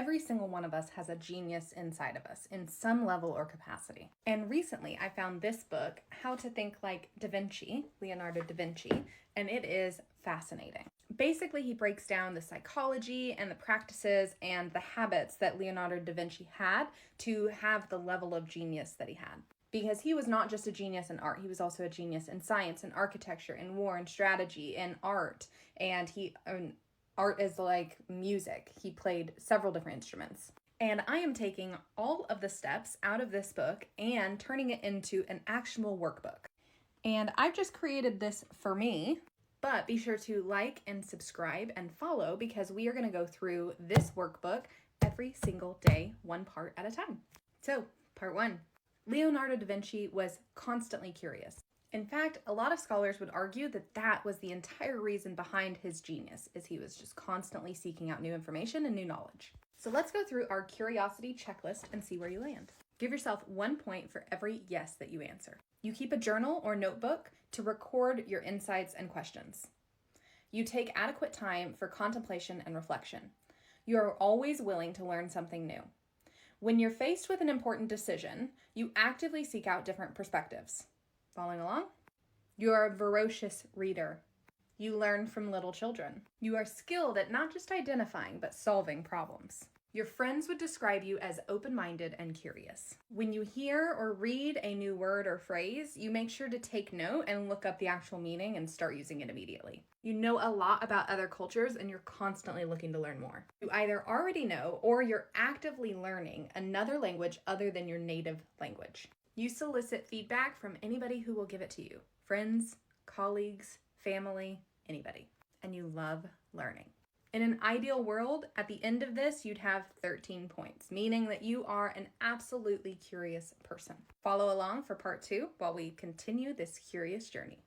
Every single one of us has a genius inside of us in some level or capacity. And recently I found this book, How to Think Like Da Vinci, Leonardo da Vinci, and it is fascinating. Basically, he breaks down the psychology and the practices and the habits that Leonardo da Vinci had to have the level of genius that he had. Because he was not just a genius in art, he was also a genius in science and architecture and war and strategy and art. And art is like music. He played several different instruments. And I am taking all of the steps out of this book and turning it into an actionable workbook. And I've just created this for me, but be sure to like and subscribe and follow because we are going to go through this workbook every single day, one part at a time. So, part 1. Leonardo da Vinci was constantly curious. In fact, a lot of scholars would argue that that was the entire reason behind his genius, is he was just constantly seeking out new information and new knowledge. So let's go through our curiosity checklist and see where you land. Give yourself 1 point for every yes that you answer. You keep a journal or notebook to record your insights and questions. You take adequate time for contemplation and reflection. You are always willing to learn something new. When you're faced with an important decision, you actively seek out different perspectives. Following along? You are a voracious reader. You learn from little children. You are skilled at not just identifying, but solving problems. Your friends would describe you as open-minded and curious. When you hear or read a new word or phrase, you make sure to take note and look up the actual meaning and start using it immediately. You know a lot about other cultures and you're constantly looking to learn more. You either already know or you're actively learning another language other than your native language. You solicit feedback from anybody who will give it to you. Friends, colleagues, family, anybody. And you love learning. In an ideal world, at the end of this, you'd have 13 points, meaning that you are an absolutely curious person. Follow along for part 2 while we continue this curious journey.